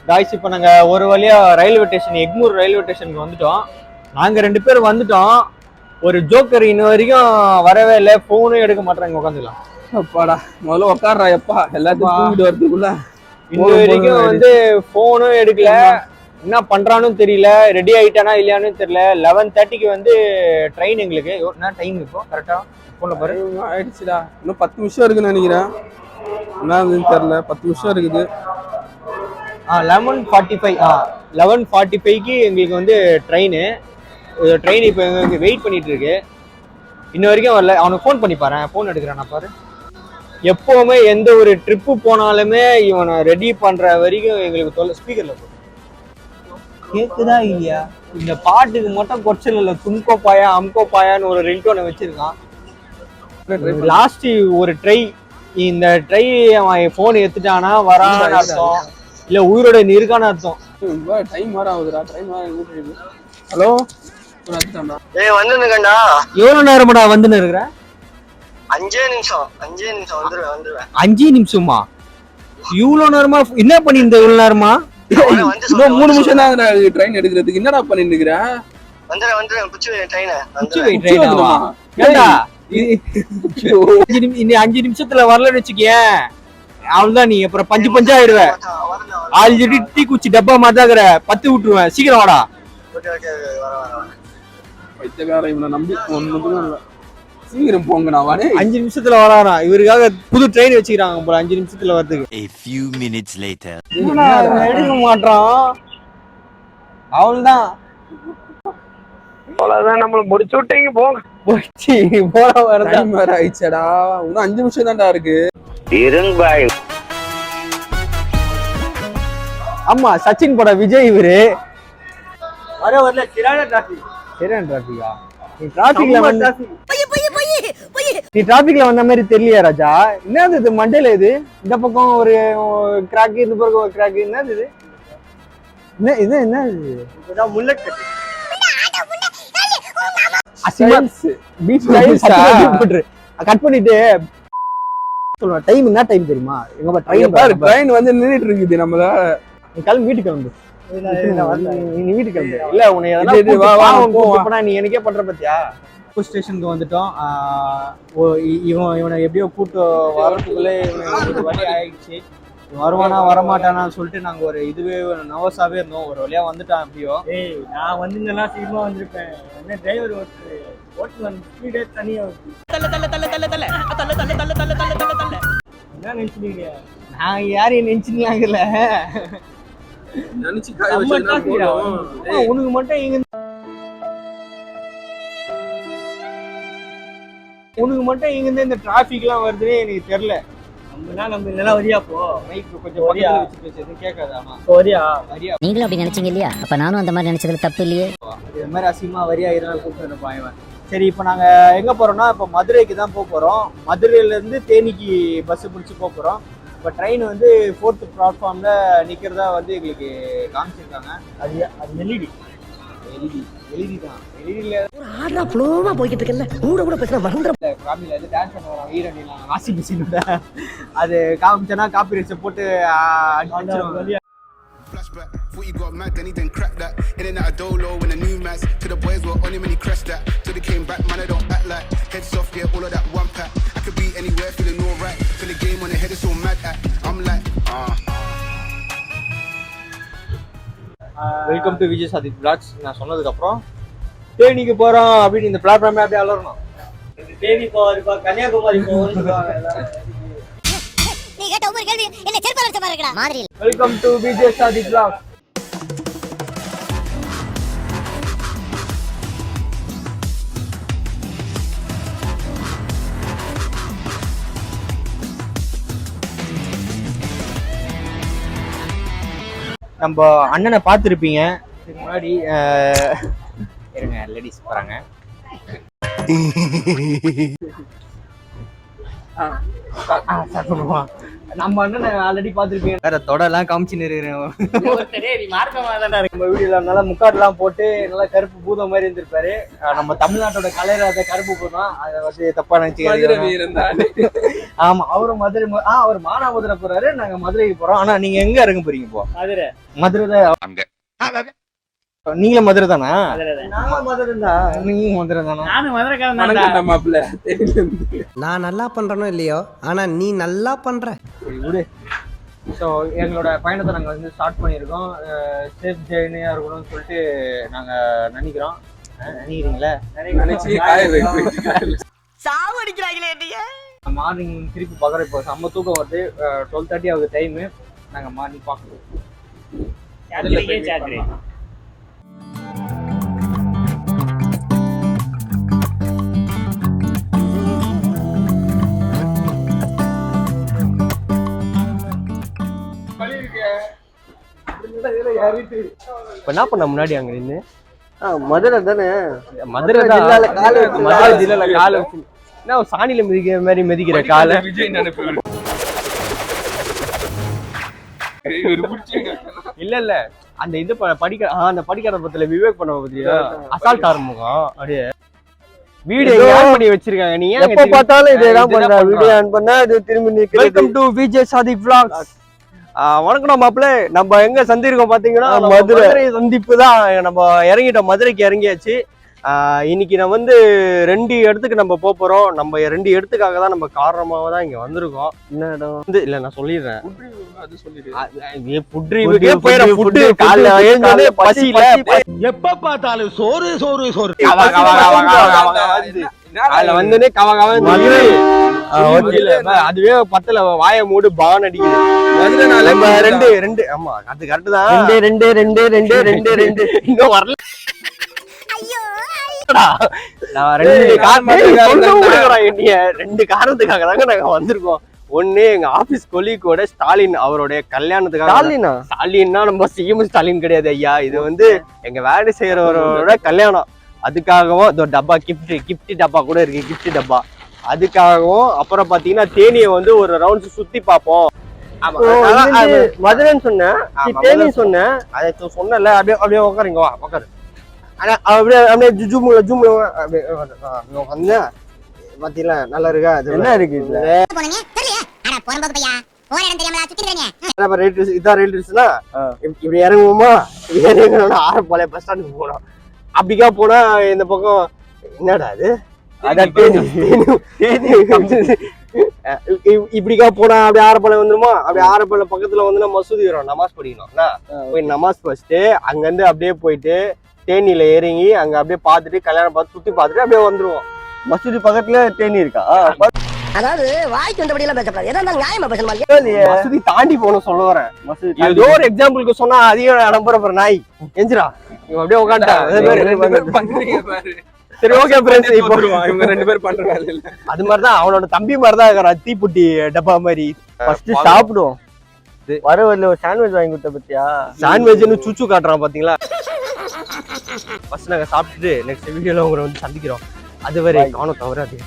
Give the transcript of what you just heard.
Guys இப்போ நாங்க ஒரு வழியா ரயில்வே ஸ்டேஷன் எக்மூர் ரயில்வே ஸ்டேஷனுக்கு வந்துட்டோம். நாங்க 2 பேர் வந்துட்டோம். ஒரு ஜோக்கர் இன்ன வரைக்கும் வரவே இல்லை, போனும் எடுக்க மாட்டாங்க. உட்காந்துக்கலாம். அப்பாடா முதல்ல உட்காடுறா எப்பா எல்லாத்தையும் தூங்கிட்டு வரதுக்குள்ள. இன்ன வரைக்கும் வந்து போனும் எடுக்கல, என்ன பண்றான்னு தெரியல, ரெடி ஆயிட்டானா இல்லையானு தெரியல. 11:30க்கு வந்து ட்ரெயின் எங்களுக்கு. என்ன டைம் இப்போ கரெக்டா போன்ல பாரு ஆயிடுச்சுடா. இன்னும் 10 நிமிஷம் இருக்குன்னு நினைக்கிறேன். என்னதுன்னு தெரியல, 10 நிமிஷம் இருக்குது. 11:45க்கு எங்களுக்கு வந்து ட்ரெயின் இப்போ எங்களுக்கு வெயிட் பண்ணிட்டு இருக்கு. இன்ன வரைக்கும் வரல. அவனுக்கு ஃபோன் பண்ணி பாரு, ஃபோன் எடுக்கிறான் பாரு. எப்பவுமே எந்த ஒரு ட்ரிப்பு போனாலுமே இவனை ரெடி பண்ற வரைக்கும் எங்களுக்கு ஸ்பீக்கர்ல கேக்குதா இல்லையா? இந்த பாட்டுக்கு மட்டும் குறைச்சல் இல்லை. தும்கோ பாயா அம்கோ பாயான்னு ஒரு ரிங்டோனை வச்சிருக்கான். லாஸ்ட் ஒரு ட்ரை, இந்த ட்ரை அவன் போன் எடுத்துட்டானா வரான்னு அர்த்தம், இல்ல உயிரோட இருக்கான்னு அர்த்தம். டைம் வர ஆகுதுடா. டைம் வர. ஹலோ வந்துருக்கேன்டா. எவ்வளவு நேரமாடா வந்துன்னு இருக்கிற? 5 நிமிஷம் வந்துருவேன். 5 நிமிஷமா? இவ்வளவு நேரமா என்ன பண்ணிருந்த? இவ்வளவு நேரமா? 3 நிமிஷம் தான் ட்ரெயின் எடுக்கிறதுக்கு. என்னடா பண்ணிட்டு இருக்கிற? வந்துடுறேன். புச்சு ட்ரெயின். ஏண்டா 5 நிமிஷத்துல வரலன்னு வச்சுக்கேன், அவள்தான் நீ அப்புறம் பஞ்சா ஆயிடுவ. ஆல்ரெடி டீ குச்சி டப்பா மாத்தாக்குற, 10 விட்டுருவேன். சீக்கிரம் வாடா. இவனை நம்பி ஒண்ணுமே இல்லை. சீக்கிரம் போங்க. நான் வரேன். 5 நிமிஷத்துல வரானா? இவருக்காக புது ட்ரெயின் வச்சுக்கிறாங்க போல 5 நிமிஷத்துல வரதுக்கு. A few minutes later. எடுக்க மாட்டான். அவள்தான் அவ்வளவுதான், நம்மள முடிச்சு விட்டீங்க. போங்க போற வரதான். டைம் வேற ஆயிடுச்சடா. இன்னும் 5 நிமிஷம் தான்டா இருக்கு. பாய். ஆமா, சச்சின் பட விஜய் இவரு. வரல சரியான டிராபிக்கா? நீ டிராபிக்ல வந்த மாதிரி தெரியலையா ராஜா? என்னது இது மண்டையில? இது இந்த பக்கம் ஒரு கிராக், இந்த பக்கம் ஒரு கிராக். என்னது இது? என்ன இது? Mullet cut. கட் பண்ணிட்டு சொல்லுவேன். டைம் என்ன டைம் தெரியுமா? எங்க ட்ரெயின் வந்து நின்னுட்டு இருக்குது. நம்மள கிளம்பி வீட்டுக்கு கிளம்பு. நீ வீட்டுக்கு கிளம்பு. இல்ல உன்னை நீ எனக்கே பண்ற பத்தியா? ஸ்டேஷனுக்கு வந்துட்டோம். இவனை எப்படியோ கூட்டு வரதுக்குள்ளே ஒரு வழி ஆயிடுச்சு. வருவானா வரமாட்டானா சொல்லிட்டு நாங்க ஒரு இதுவே நர்வஸாவே இருந்தோம். ஒரு வழியா வந்துட்டான். எப்படியோ நான் வந்துருந்தேன்னா சீக்கிரமா வந்திருப்பேன். என்ன டிரைவர் ஓட்டுநர் ஸ்பீடே தனியா என்ன நினைச்சுனீங்க? நான் யாரையும் நினைச்சுக்கலாங்கல்ல. உனக்கு மட்டும் இங்க இந்த டிராபிக் எல்லாம் வருதுன்னே எனக்கு தெரியல. நம்ம இதெல்லாம் வரியா போ. மைக் கொஞ்சம் வரியா வச்சு பேசுறது கேட்காதாமா? வரியா நீங்களும் அப்படி நினைச்சீங்க இல்லையா? அப்ப நானும் அந்த மாதிரி நினைச்சதுல தப்பு இல்லையே. இது மாதிரி அசிங்கமா வரியா இருந்தாலும் கூப்பிட்டு பாயவன். சரி, இப்போ நாங்க எங்க போறோம்னா, இப்போ மதுரைக்கு தான் போறோம். மதுரையில இருந்து தேனிக்கு பஸ் பிடிச்சி போறோம். இப்போ ட்ரெயின் வந்து 4th பிளாட்ஃபார்ம்ல நிக்கிறதா வந்து எங்களுக்கு காமிச்சிருக்காங்க. அது எல்இடி தான். எல்இடில ஒரு ஆர்டரா ஃப்ளோவா போயிட்டு இருக்கல. கூட பேசுற மறந்துற காமில வந்து டான்ஸ் பண்ண வரோம். ஈரணிலாம் வாஷிங் மிஷினோட அது காமிச்சனா காப்பி ரைட்ஸ் போட்டு அடிச்சிரும். Flashback, thought you got mad, then he didn't crack that. In and out of dolo when the new mass. To the boys were on him when he crashed that. Till they came back, man, I don't act like. Heads off, yeah, all of that one pack. I could be anywhere, feeling alright. Feel the game on the head is so mad at. I'm like, welcome to Vijay Sadith blogs. நான் சொன்னதுக்கு அப்புறம் தேனிக்கு போறோம் அப்படின்னு இந்த பிளாட்ஃபார்மே அப்படியே அலறணும். தேனி போறப்பா, கன்னியாகுமரி போறோம். நீ கேட்ட ஒவ்வொரு கேள்வி என்ன செருப்பால அடிச்ச மாதிரி இருக்கடா மாதிரி. Welcome to Vijay Sadith blogs. நம்ம அண்ணனை பார்த்துருப்பீங்க இதுக்கு முன்னாடி. இருங்க, லேடிஸ் போறாங்க. நம்ம அண்ணன் ஆல்ரெடி பார்த்துருப்பீங்க, வேற தொடலாம் காமிச்சுன்னு இருக்கிறேன். நம்ம வீடியோல நல்லா முக்காடுலாம் போட்டு நல்லா கருப்பு பூதம் மாதிரி இருந்திருப்பாரு. நம்ம தமிழ்நாட்டோட கலையராத கருப்பு பூதம், அதை வந்து தப்பா நினைச்சுக்காதீங்க. ஆமா, அவரும் மதுரை, அவர் மானாமதுரை போறாரு, நாங்க மதுரைக்கு போறோம். ஆனா நீங்க எங்க இறங்க போறீங்க இப்போ? மதுரை தான். நீங்களும் மதுரை தானா? மதுரை தான். நீங்க மதுரை தானா? நானும் மதுரைக்காரன் மாப்பிள்ள. நான் நல்லா பண்றேனோ இல்லையோ, ஆனா நீ நல்லா பண்ற. விடு. ஸோ எங்களோட பயணத்தை நாங்கள் வந்து ஸ்டார்ட் பண்ணியிருக்கோம். சேஃப் ஜேர்னியாக இருக்கணும்னு சொல்லிட்டு நாங்கள் நினைக்கிறோம். நினைக்கிறீங்களா? மார்னிங் திருப்பி பார்க்குறோம். இப்போ செம்ம தூக்கம் வருது. 12:30 ஆகுது டைமு. நாங்கள் மார்னிங் பார்க்குறோம். இப்ப என்ன பண்ண முன்னாடி அங்க நின்று மதுரை தானே? மதுரை ஜில்லால கால வச்சு என்ன சாணியில மிதிக்கிற மாதிரி மிதிக்கிற காலை. இல்ல அந்த இது படிக்க அந்த படிக்கிற பத்தில விவேக் பண்ண பத்தியா அசால்ட் ஆரம்பிக்கும். அப்படியே வீடியோ ஆன் பண்ணி வச்சிருக்காங்க. நீ எப்ப பார்த்தாலும் இதேதான் பண்ற. வீடியோ ஆன் பண்ணா இது திரும்பி நிக்குது. Welcome to Vijay Sadiq vlogs. வணக்கம் மாப்பிள்ளை. நம்ம எங்க சந்திருக்கோம் பாத்தீங்கன்னா மதுரை சந்திப்பு தான். நம்ம இறங்கிட்டோம், மதுரைக்கு இறங்கியாச்சு. இன்னைக்கு நான் வந்து 2 இடத்துக்கு நம்ம போறோம். நம்ம 2 இடத்துக்காக தான் நம்ம காரணமாக தான் இங்க வந்திருக்கோம். என்ன இடம் வந்து இல்ல நான் சொல்லிடுறேன். எப்ப பார்த்தாலும் சோறு சோறு சோறு. அதுல வந்து அதுவே பத்துல வாய மூடு பான் அடிக்குது. ரெண்டு ஆமா அது கரெக்ட் தான். 2 இன்னும் வரல. நான் 2 காரணத்துக்காக தாங்க நாங்க வந்திருக்கோம். ஒண்ணு எங்க ஆபீஸ் கொலீகோட ஸ்டாலின் அவருடைய கல்யாணத்துக்காக. ஸ்டாலின்னா நம்ம சிஎம் ஸ்டாலின் கிடையாது ஐயா. இது வந்து எங்க வேலை செய்யறவரோட கல்யாணம். அதுக்காகவும் இந்த டப்பா கிஃப்ட் டப்பா கூட இருக்கு, கிஃப்ட் டப்பா. அதுக்காகவும் அப்புறம் பாத்தீங்கன்னா தேனியை வந்து ஒரு ரவுண்ட்ஸ் சுத்தி பார்ப்போம். மதுரைன்னு சொன்னேன், தேனி சொன்னேன். அதை சொன்னல. அப்படியே உட்காருங்க, வா உட்காரு. அப்படியே ஜூம்ல அப்படியே உட்காந்து பாத்தீங்களா நல்லா இருக்கா? அது என்ன இருக்கு இதான் ரயில்வேஸ்னா இப்படி இறங்குவோமா? இறங்கணும்னா ஆரப்பாளையம் பஸ் ஸ்டாண்டுக்கு போனோம். அப்படிக்கா போனா இந்த பக்கம் என்னடா அது இப்படிக்கா போனா அப்படியே ஆரப்பாளையம் வந்துருமா? அப்படியே ஆரப்பாளையம் பக்கத்துல வந்து மசூதி வரும், நமாஸ் படிக்கணும். போய் நமாஸ் படிச்சுட்டு அங்க இருந்து அப்படியே போயிட்டு தேனியில இறங்கி அங்க அப்படியே பாத்துட்டு கல்யாணம் பார்த்து சுத்தி பாத்துட்டு அப்படியே வந்துருவோம். மசூதி பக்கத்துல தேனி இருக்கா? அதாவது வாய்க்கு வந்தபடி எல்லாம் பேசக்கூடாது. ஏதா நியாயமா பேசணும். மசூதி தாண்டி போன சொல்ல வரேன். ஏதோ ஒரு எக்ஸாம்பிளுக்கு சொன்னா அதிகம் நம்புற நாய் எஞ்சிரா அப்படியே உட்காந்துட்டா. சரி ஓகே ஃப்ரெண்ட்ஸ், இப்போ இவங்க 2 பேர் பண்ற வேலை இல்ல. அது மாதிரிதான் அவனோட தம்பி மாதிரிதான் இருக்கிறான், தீப்புட்டி டப்பா மாதிரி. ஃபர்ஸ்ட் சாப்பிடுவோம். வர வரல ஒரு சாண்ட்விச் வாங்கி கொடுத்த பத்தியா? சாண்ட்விச்னு சுச்சு காட்டுறான் பாத்தீங்களா? ஃபர்ஸ்ட் நாங்க சாப்பிட்டுட்டு நெக்ஸ்ட் வீடியோல உங்களை வந்து சந்திக்கிறோம். அதுவரை காண தவறாது.